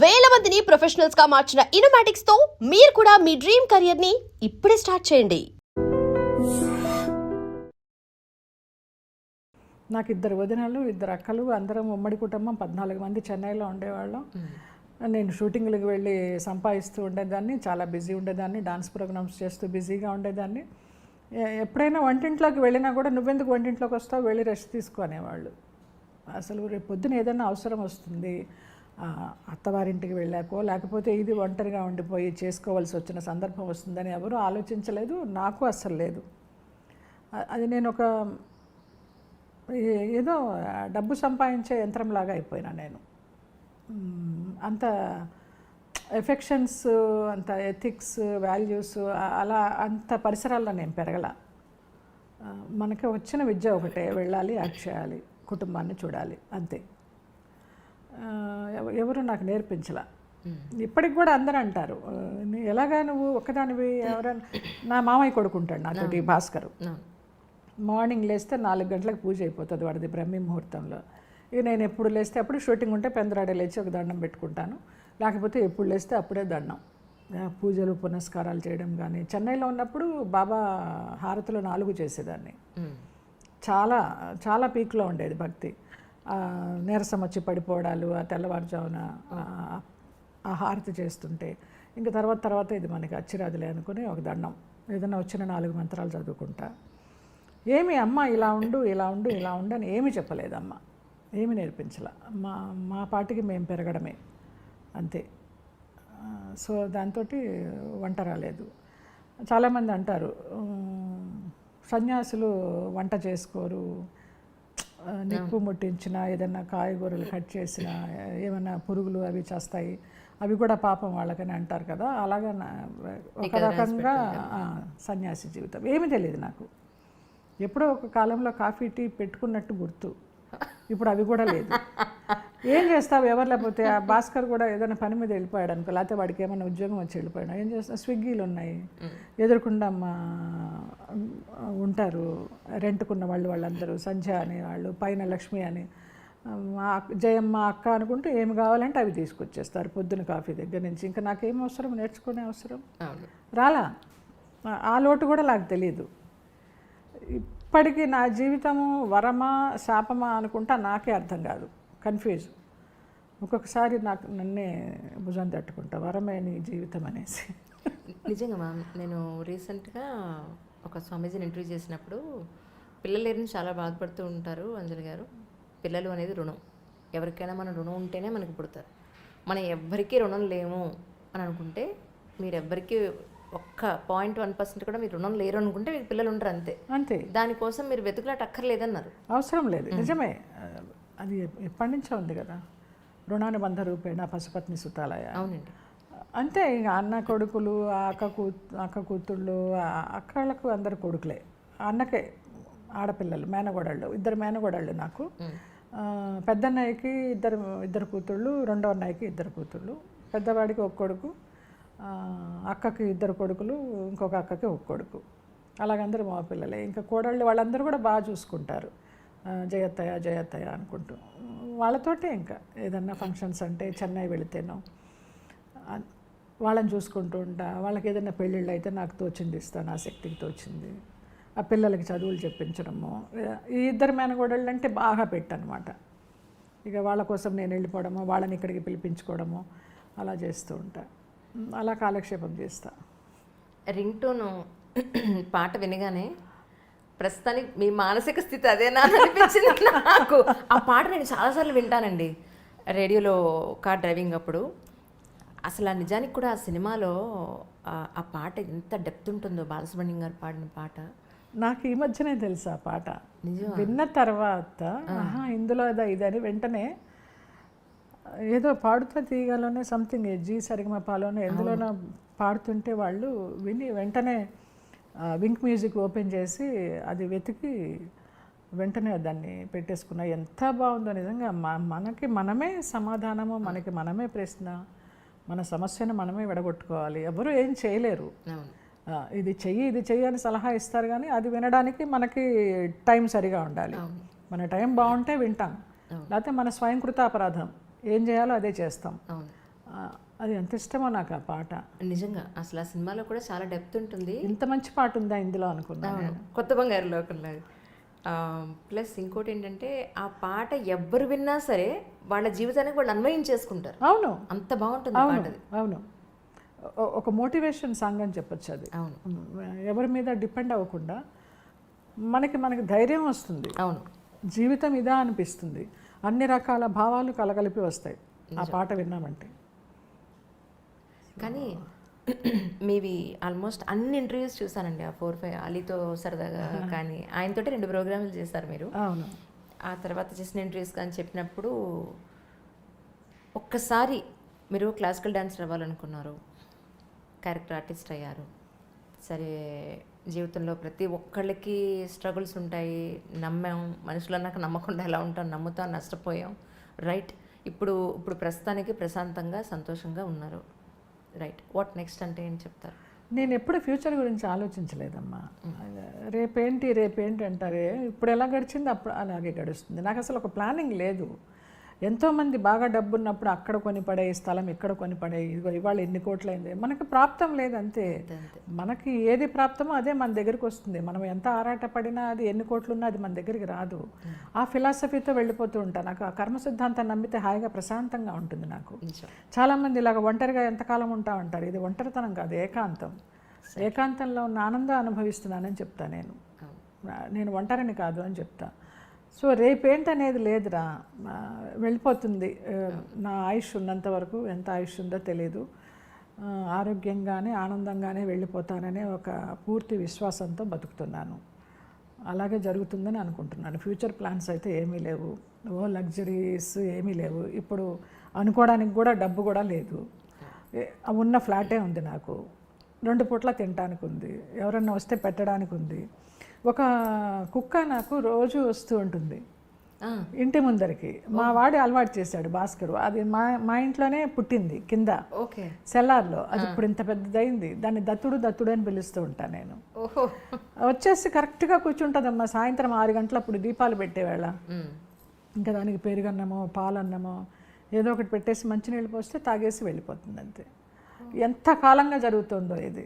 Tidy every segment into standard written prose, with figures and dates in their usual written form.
వేల మందిని ప్రొఫెషనల్స్ గా మార్చిన ఇనోమాటిక్స్ తో మీరు కూడా మీ డ్రీమ్ కెరియర్ ని ఇప్పుడే స్టార్ట్ చేయండి. నాకు 2 వదినలు 2 అక్కలు, అందరం ఉమ్మడి కుటుంబం 14 మంది చెన్నైలో ఉండేవాళ్ళం. నేను షూటింగ్లకు వెళ్ళి సంపాదిస్తూ ఉండేదాన్ని, చాలా బిజీ ఉండేదాన్ని, డాన్స్ ప్రోగ్రామ్స్ చేస్తూ బిజీగా ఉండేదాన్ని. ఎప్పుడైనా వంటింట్లోకి వెళ్ళినా కూడా నువ్వెందుకు వంటింట్లోకి వస్తావు, వెళ్ళి రెస్ట్ తీసుకునేవాళ్ళు. అసలు రేపు పొద్దున ఏదైనా అవసరం వస్తుంది, అత్తవారింటికి వెళ్ళాకో లేకపోతే ఇది ఒంటరిగా ఉండిపోయి చేసుకోవాల్సి వచ్చిన సందర్భం వస్తుందని ఎవరూ ఆలోచించలేదు, నాకు అస్సలు లేదు. అది నేను ఒక ఏదో డబ్బు సంపాదించే యంత్రంలాగా అయిపోయినా నేను. అంత ఎఫెక్షన్స్, అంత ఎథిక్స్, వాల్యూస్ అలా అంత పరిసరాల్లో నేను పెరగల. మనకి వచ్చిన విద్య ఒకటే, వెళ్ళాలి, యాక్ట్ చేయాలి, కుటుంబాన్ని చూడాలి, అంతే. ఎవరు నాకు నేర్పించలా. ఇప్పటికి కూడా అందరూ అంటారు, ఎలాగా నువ్వు ఒక్కదానివి, ఎవరైనా నా మామయ్య కొడుకుంటాడు నాతోటి, భాస్కరు. మార్నింగ్ లేస్తే 4 గంటలకు పూజ అయిపోతుంది వాడిది, బ్రహ్మీ ముహూర్తంలో. ఇక నేను ఎప్పుడు లేస్తే అప్పుడు, షూటింగ్ ఉంటే పెందరాడే లేచి ఒక దండం పెట్టుకుంటాను, లేకపోతే ఎప్పుడు లేస్తే అప్పుడే దండం. పూజలు పునస్కారాలు చేయడం కానీ. చెన్నైలో ఉన్నప్పుడు బాబా హారతులు 4 చేసేదాన్ని. చాలా చాలా పీక్లో ఉండేది భక్తి. నీరసం వచ్చి పడిపోవడాలు, ఆ తెల్లవారుజామున ఆ హారతి చేస్తుంటే ఇంకా తర్వాత ఇది మనకి అచ్చిరాదులే అనుకుని ఒక దండం, ఏదైనా వచ్చిన 4 మంత్రాలు చదువుకుంటా. ఏమి అమ్మ ఇలా ఉండు అని ఏమీ చెప్పలేదమ్మ, ఏమి నేర్పించలే. మా పాటికి మేము పెరగడమే అంతే. సో దాంతో వంట రాలేదు. చాలామంది అంటారు సన్యాసులు వంట చేసుకోరు, నిప్పు ముట్టించిన, ఏదన్నా కాయగూరలు కట్ చేసిన, ఏమైనా పురుగులు అవి చేస్తాయి, అవి కూడా పాపం వాళ్ళకని అంటారు కదా. అలాగా ఒక రకంగా సన్యాసి జీవితం. ఏమీ తెలియదు నాకు. ఎప్పుడో ఒక కాలంలో కాఫీ టీ పెట్టుకున్నట్టు గుర్తు, ఇప్పుడు అవి కూడా లేదు. ఏం చేస్తావు, ఎవరు లేకపోతే ఆ భాస్కర్ కూడా ఏదైనా పని మీద వెళ్ళిపోయాడు అనుకో, లేకపోతే వాడికి ఏమైనా ఉద్యోగం వచ్చి వెళ్ళిపోయాడు, ఏం చేస్తా, స్విగ్గీలు ఉన్నాయి, ఎదురుకుండా ఉంటారు రెంట్కున్న వాళ్ళందరూ, సంధ్య అని వాళ్ళు, పైన లక్ష్మి అని, జయమ్మ అక్క అనుకుంటూ ఏమి కావాలంటే అవి తీసుకొచ్చేస్తారు పొద్దున కాఫీ దగ్గర నుంచి. ఇంకా నాకేం అవసరం, నేర్చుకునే అవసరం రాలా. ఆ లోటు కూడా నాకు తెలియదు. ఇప్పటికీ నా జీవితము వరమా శాపమా అనుకుంటా నాకే అర్థం కాదు, కన్ఫ్యూజ్. ఒక్కొక్కసారి నన్నే భుజం తట్టుకుంటా, వరమే నీ జీవితం అనేసి. నిజంగా మ్యామ్, నేను రీసెంట్గా ఒక స్వామీజీని ఇంటర్వ్యూ చేసినప్పుడు, పిల్లలు లేరని చాలా బాధపడుతూ ఉంటారు అంజలి గారు. పిల్లలు అనేది రుణం, ఎవరికైనా మన రుణం ఉంటేనే మనకి పుడతారు. మనం ఎవ్వరికీ రుణం లేము అని అనుకుంటే, మీరెవ్వరికీ ఒక్క 0.1% కూడా మీరు రుణం లేరు అనుకుంటే మీకు పిల్లలు ఉంటారు, అంతే అంతే. దానికోసం మీరు వెతుకులాట అక్కర్లేదన్నారు. అవసరం లేదు, నిజమే. అది ఎప్పటి నుంచో ఉంది కదా, రుణానుబంధ రూపేణ పశుపత్ని సుతాలయ. అవునండి, అంతే. ఇక అన్న కొడుకులు, అక్క కూతుళ్ళు, అక్కలకు అందరు కొడుకులే, అన్నకే ఆడపిల్లలు, మేనగోడళ్ళు, 2 మేనగోడళ్ళు నాకు. పెద్దన్నయ్యకి ఇద్దరు కూతుళ్ళు, రెండో అన్నయ్యకి 2 కూతుళ్ళు, పెద్దవాడికి 1 కొడుకు, అక్కకి 2 కొడుకులు, ఇంకొక అక్కకి 1 కొడుకు. అలాగందరూ మా పిల్లలే. ఇంకా కోడళ్ళు వాళ్ళందరూ కూడా బాగా చూసుకుంటారు, జయత్తయ్య అనుకుంటూ. వాళ్ళతోటే ఇంకా ఏదన్నా ఫంక్షన్స్ అంటే చెన్నై వెళితేనో వాళ్ళని చూసుకుంటూ ఉంటా. వాళ్ళకి ఏదైనా పెళ్ళిళ్ళు అయితే నాకు తోచింది ఇస్తాను, ఆ శక్తికి తోచింది. ఆ పిల్లలకి చదువులు చెప్పించడము. ఈ 2 మేనగోడళ్ళు అంటే బాగా పెట్టనమాట. ఇక వాళ్ళ కోసం నేను వెళ్ళిపోవడము, వాళ్ళని ఇక్కడికి పిలిపించుకోవడము అలా చేస్తూ ఉంటా. అలా కాలక్షేపం చేస్తా. రింగ్ టోను పాట వినగానే ప్రస్తుతానికి మీ మానసిక స్థితి అదేనా అనిపించింది నాకు. ఆ పాట నేను చాలాసార్లు వింటానండి రేడియోలో, కార్ డ్రైవింగ్ అప్పుడు. అసలు ఆ నిజానికి కూడా ఆ సినిమాలో ఆ పాట ఎంత డెప్త్ ఉంటుందో, బాలసుబ్రహ్మణ్యం గారు పాడిన పాట. నాకు ఈ మధ్యనే తెలుసు ఆ పాట. విన్న తర్వాత ఇందులో ఇదని వెంటనే ఏదో పాడుతూ తీయగలోనే సంథింగ్ జీ సరిగమపాలోనే ఎందులోనో పాడుతుంటే వాళ్ళు విని వెంటనే వింక్ మ్యూజిక్ ఓపెన్ చేసి అది వెతికి వెంటనే దాన్ని పెట్టేసుకున్నా. ఎంత బాగుందో నిజంగా. మనకి మనమే సమాధానము, మనకి మనమే ప్రశ్న, మన సమస్యను మనమే విడగొట్టుకోవాలి. ఎవరు ఏం చేయలేరు. ఇది చెయ్యి అని సలహా ఇస్తారు, కానీ అది వినడానికి మనకి టైం సరిగా ఉండాలి. మన టైం బాగుంటే వింటాం, లేకపోతే మన స్వయంకృత అపరాధం, ఏం చేయాలో అదే చేస్తాం. అది ఎంత ఇష్టమో నాకు ఆ పాట. నిజంగా అసలు ఆ సినిమాలో కూడా చాలా డెప్త్ ఉంటుంది. ఇంత మంచి పాట ఉందా ఇందులో అనుకున్నాను. అవును, కొత్త బంగారు లోకంలో. ప్లస్ ఇంకోటి ఏంటంటే ఆ పాట ఎవ్వరు విన్నా సరే వాళ్ళ జీవితానికి వాళ్ళు అన్వయించేసుకుంటారు. అవును, అంత బాగుంటుంది ఆ పాట అది. అవును. ఒక మోటివేషన్ సాంగ్ అని చెప్పొచ్చు అది. అవును, ఎవరి మీద డిపెండ్ అవ్వకుండా మనకి ధైర్యం వస్తుంది. అవును, జీవితం ఇదా అనిపిస్తుంది. అన్ని రకాల భావాలు కలగలిపి వస్తాయి ఆ పాట విన్నామంటే. కానీ మీవి ఆల్మోస్ట్ అన్ని ఇంటర్వ్యూస్ చూసానండి. ఆ 4-5 అలీతో సరదాగా కానీ ఆయనతోటి 2 ప్రోగ్రాంలు చేశారు మీరు. అవును. ఆ తర్వాత చేసిన ఇంటర్వ్యూస్ కానీ చెప్పినప్పుడు ఒక్కసారి మీరు క్లాసికల్ డాన్సర్ అవ్వాలనుకున్నారు, క్యారెక్టర్ ఆర్టిస్ట్ అయ్యారు. సరే, జీవితంలో ప్రతి ఒక్కళ్ళకి స్ట్రగుల్స్ ఉంటాయి. నమ్మాం, మనుషులు అన్నాక నమ్మకుండా ఎలా ఉంటాం, నమ్ముతాం, నష్టపోయాం. రైట్, ఇప్పుడు ప్రస్తుతానికి ప్రశాంతంగా సంతోషంగా ఉన్నారు. రైట్, వాట్ నెక్స్ట్ అంటే ఏం చెప్తారు? నేను ఎప్పుడు ఫ్యూచర్ గురించి ఆలోచించలేదమ్మా. రేపేంటి అంటారే, ఇప్పుడు ఎలా గడిచింది అప్పుడు అలాగే గడుస్తుంది. నాకు అసలు ఒక ప్లానింగ్ లేదు. ఎంతోమంది బాగా డబ్బు ఉన్నప్పుడు అక్కడ కొని పడే స్థలం, ఇక్కడ కొని పడే, ఇదిగో ఇవాళ ఎన్ని కోట్లయింది. మనకి ప్రాప్తం లేదు అంతే. మనకి ఏది ప్రాప్తమో అదే మన దగ్గరికి వస్తుంది. మనం ఎంత ఆరాట పడినా అది ఎన్ని కోట్లున్నా అది మన దగ్గరికి రాదు. ఆ ఫిలాసఫీతో వెళ్ళిపోతూ ఉంటాను. నాకు ఆ కర్మ సిద్ధాంతాన్ని నమ్మితే హాయిగా ప్రశాంతంగా ఉంటుంది నాకు. చాలామంది ఇలాగ ఒంటరిగా ఎంతకాలం ఉంటా ఉంటారు. ఇది ఒంటరితనం కాదు, ఏకాంతం. ఏకాంతంలో ఉన్న ఆనందం అనుభవిస్తున్నానని చెప్తా నేను ఒంటరిని కాదు అని చెప్తా. సో రేపేంటనేది లేదురా, వెళ్ళిపోతుంది. నా ఆయుష్ ఉన్నంత వరకు, ఎంత ఆయుష్ ఉందో తెలీదు, ఆరోగ్యంగానే ఆనందంగానే వెళ్ళిపోతాననే ఒక పూర్తి విశ్వాసంతో బతుకుతున్నాను. అలాగే జరుగుతుందని అనుకుంటున్నాను. ఫ్యూచర్ ప్లాన్స్ అయితే ఏమీ లేవు, లగ్జరీస్ ఏమీ లేవు. ఇప్పుడు అనుకోవడానికి కూడా డబ్బు కూడా లేదు. ఉన్న ఫ్లాటే ఉంది నాకు, 2 పూట్ల తినడానికి ఉంది, ఎవరన్నా వస్తే పెట్టడానికి ఉంది. ఒక కుక్క నాకు రోజు వస్తూ ఉంటుంది ఇంటి ముందరికి. మా వాడు అలవాటు చేశాడు, భాస్కర్. అది మా ఇంట్లోనే పుట్టింది, కింద సెల్లార్లో. అది ఇప్పుడు ఇంత పెద్దదైంది. దాన్ని దత్తుడు అని పిలుస్తూ ఉంటాను నేను. వచ్చేసి కరెక్ట్గా కూర్చుంటుందమ్మా. సాయంత్రం 6 గంటలప్పుడు దీపాలు పెట్టేవేళ ఇంకా దానికి పెరుగన్నమో పాలన్నమో ఏదో ఒకటి పెట్టేసి మంచినీళ్ళు పోస్తే తాగేసి వెళ్ళిపోతుంది అంతే. ఎంత కాలంగా జరుగుతుందో ఇది.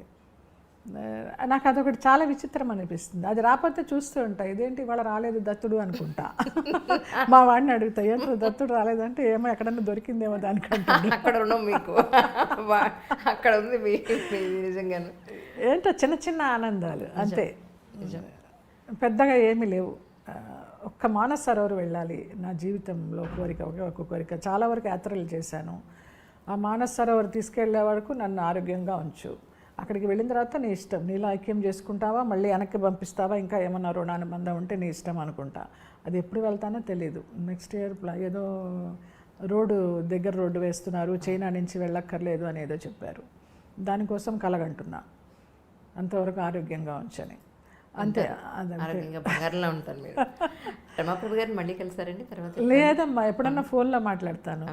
నాకు అదొకటి చాలా విచిత్రం అనిపిస్తుంది. అది రాకపోతే చూస్తూ ఉంటా, ఇదేంటి ఇవాళ రాలేదు దత్తుడు అనుకుంటా. మా వాడిని అడుగుతా, ఏంటో దత్తుడు రాలేదంటే ఏమో ఎక్కడన్నా దొరికిందేమో దానికంటే. అక్కడ ఉన్నాం మీకు, అక్కడ ఉంది నిజంగా. ఏంటో చిన్న చిన్న ఆనందాలు అంతే, పెద్దగా ఏమీ లేవు. ఒక్క మానస సరోవర్ వెళ్ళాలి నా జీవితంలో కోరిక, ఒక కోరిక. చాలా వరకు యాత్రలు చేశాను. ఆ మానస సరోవర్ తీసుకెళ్లే వరకు నన్ను ఆరోగ్యంగా ఉంచు. అక్కడికి వెళ్ళిన తర్వాత నీ ఇష్టం, నీలో ఐక్యం చేసుకుంటావా, మళ్ళీ వెనక్కి పంపిస్తావా, ఇంకా ఏమన్నా రుణానుబంధం ఉంటే నీ ఇష్టం అనుకుంటా. అది ఎప్పుడు వెళ్తానో తెలీదు. నెక్స్ట్ ఇయర్ ఏదో రోడ్డు వేస్తున్నారు, చైనా నుంచి వెళ్ళక్కర్లేదు అని ఏదో చెప్పారు. దానికోసం కలగంటున్నా. అంతవరకు ఆరోగ్యంగా ఉంచని అంతే. ఆరోగ్యంగా బంగారంలో ఉంటారు మీరు. రమాప్రభు గారిని మళ్ళీ కలిసారండి తర్వాత? లేదమ్మా, ఎప్పుడన్నా ఫోన్లో మాట్లాడతాను.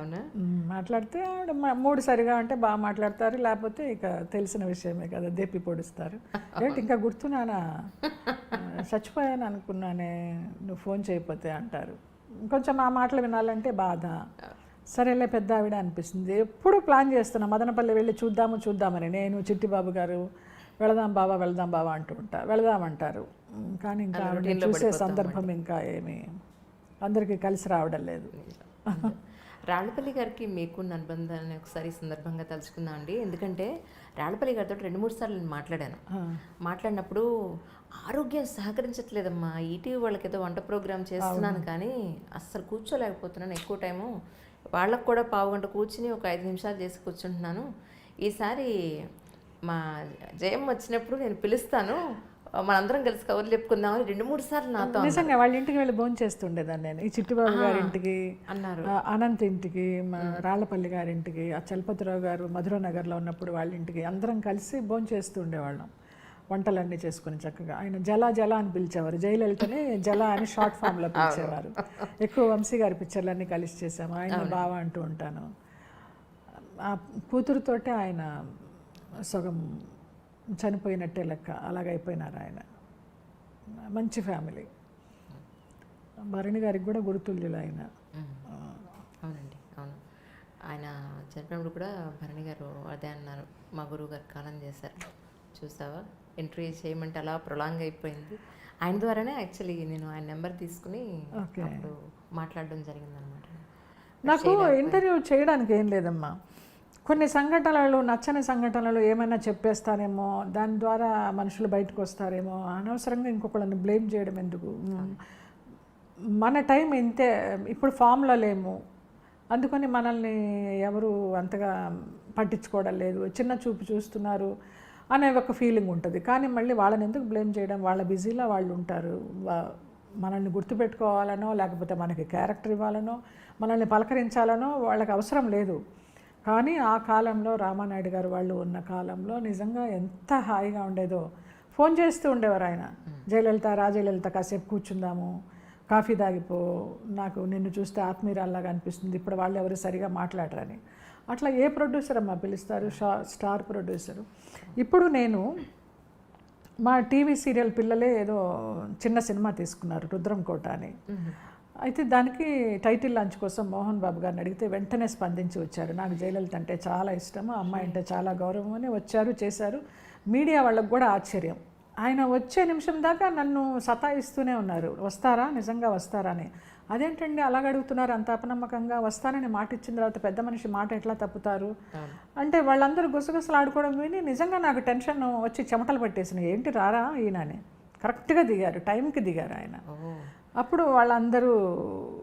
మాట్లాడితే ఆవిడ మూడు సరిగా అంటే బాగా మాట్లాడతారు, లేకపోతే ఇక తెలిసిన విషయమే కదా, దెప్పి పొడుస్తారు. ఏంటి ఇంకా గుర్తున్నానా, చచ్చిపోయాను అనుకున్నానే నువ్వు ఫోన్ చేయకపోతే అంటారు. కొంచెం ఆ మాటలు వినాలంటే బాధ. సరేలే పెద్ద ఆవిడ అనిపిస్తుంది. ఎప్పుడు ప్లాన్ చేస్తున్నా మదనపల్లి వెళ్ళి చూద్దామని. నేను చిట్టిబాబు గారు వెళదాం బావా అంటూ ఉంటా. వెళదామంటారు, కానీ ఇంకా చూసే సందర్భం ఇంకా ఏమి అందరికీ కలిసి రావడం లేదు. రాళ్ళపల్లి గారికి మీకున్న అనుబంధాన్ని ఒకసారి సందర్భంగా తలుచుకుందాం అండి. ఎందుకంటే రాళ్ళపల్లి గారితో 2-3 సార్లు నేను మాట్లాడినప్పుడు ఆరోగ్యం సహకరించట్లేదమ్మా, ఈటీవీ వాళ్ళకి ఏదో వంట ప్రోగ్రామ్ చేస్తున్నాను కానీ అస్సలు కూర్చోలేకపోతున్నాను. ఎక్కువ టైము వాళ్ళకు కూడా 1/2 గంట కూర్చుని ఒక 5 నిమిషాలు చేసి కూర్చుంటున్నాను. ఈసారి మా జయం వచ్చినప్పుడు నేను పిలుస్తాను, మనందరం కలిసి కవర్లు చెప్పుకుందామని 2-3 సార్లు నాతో. నిజంగా వాళ్ళ ఇంటికి వెళ్ళి భోజనం చేస్తుండేదాన్ని నేను. ఈ చిట్టిబాబు గారింటికి అన్నారు, అనంత్ ఇంటికి, రాళ్ళపల్లి గారింటికి, ఆ చలపతిరావు గారు మధురానగర్లో ఉన్నప్పుడు వాళ్ళ ఇంటికి అందరం కలిసి భోజనం చేస్తూ ఉండేవాళ్ళం. వంటలన్నీ చేసుకుని చక్కగా. ఆయన జల అని పిలిచేవారు, జయలలితని జల అని షార్ట్ ఫామ్లో పిలిచేవారు. ఎక్కువ వంశీ గారి పిక్చర్లన్నీ కలిసి చేసాము. ఆయన బావా అంటూ ఉంటాను. ఆ కూతురుతోటే ఆయన సగం చనిపోయినట్టే లెక్క, అలాగైపోయినారు ఆయన. మంచి ఫ్యామిలీ. భరణి గారికి కూడా గురుతుల్యులు ఆయన. అవునండి, అవును. ఆయన చనిపోయినప్పుడు కూడా భరణి గారు అదే అన్నారు, మా గురువు గారు కాలం చేశారు చూసావా, ఇంటర్వ్యూ చేయమంటే అలా ప్రొలాంగ్ అయిపోయింది. ఆయన ద్వారానే యాక్చువల్లీ నేను ఆయన నెంబర్ తీసుకుని అప్పుడు మాట్లాడడం జరిగిందనమాట. నాకు ఇంటర్వ్యూ చేయడానికి ఏం లేదమ్మా, కొన్ని సంఘటనలు నచ్చని సంఘటనలు ఏమైనా చెప్పేస్తానేమో, దాని ద్వారా మనుషులు బయటకు వస్తారేమో, అనవసరంగా ఇంకొకళ్ళని బ్లేమ్ చేయడం ఎందుకు. మన టైం ఇంతే, ఇప్పుడు ఫామ్లో లేము, అందుకని మనల్ని ఎవరు అంతగా పట్టించుకోవడం లేదు, చిన్న చూపు చూస్తున్నారు అనే ఒక ఫీలింగ్ ఉంటుంది. కానీ మళ్ళీ వాళ్ళని ఎందుకు బ్లేమ్ చేయడం, వాళ్ళ బిజీలో వాళ్ళు ఉంటారు. మనల్ని గుర్తుపెట్టుకోవాలనో లేకపోతే మనకి క్యారెక్టర్ ఇవ్వాలనో మనల్ని పలకరించాలనో వాళ్ళకి అవసరం లేదు. కానీ ఆ కాలంలో రామానాయుడు గారు వాళ్ళు ఉన్న కాలంలో నిజంగా ఎంత హాయిగా ఉండేదో. ఫోన్ చేస్తూ ఉండేవారు ఆయన, జయలలిత రాజలలిత కాసేపు కూర్చుందాము, కాఫీ తాగిపో, నాకు నిన్ను చూస్తే ఆత్మీయురాల్లాగా అనిపిస్తుంది, ఇప్పుడు వాళ్ళు ఎవరు సరిగా మాట్లాడరని. అట్లా ఏ ప్రొడ్యూసర్ అమ్మా పిలుస్తారు, స్టార్ ప్రొడ్యూసరు. ఇప్పుడు నేను మా టీవీ సీరియల్ పిల్లలే ఏదో చిన్న సినిమా తీసుకున్నారు, రుద్రం కోట అని. అయితే దానికి టైటిల్ లాంచ్ కోసం మోహన్ బాబు గారిని అడిగితే వెంటనే స్పందించి వచ్చారు. నాకు జయలలిత అంటే చాలా ఇష్టము, అమ్మాయి అంటే చాలా గౌరవం అని వచ్చారు, చేశారు. మీడియా వాళ్ళకు కూడా ఆశ్చర్యం. ఆయన వచ్చే నిమిషం దాకా నన్ను సతాయిస్తూనే ఉన్నారు, వస్తారా, నిజంగా వస్తారా అని. అదేంటండి అలాగ అడుగుతున్నారు అంత అపనమ్మకంగా, వస్తానని మాట ఇచ్చిన తర్వాత పెద్ద మనిషి మాట ఎట్లా తప్పుతారు అంటే వాళ్ళందరూ గుసగుసలు ఆడుకోవడం విని నిజంగా నాకు టెన్షన్ వచ్చి చెమటలు పట్టేసినాయి. ఏంటి రారా ఈయన అని. కరెక్ట్గా దిగారు, టైంకి దిగారు ఆయన. అప్పుడు వాళ్ళందరూ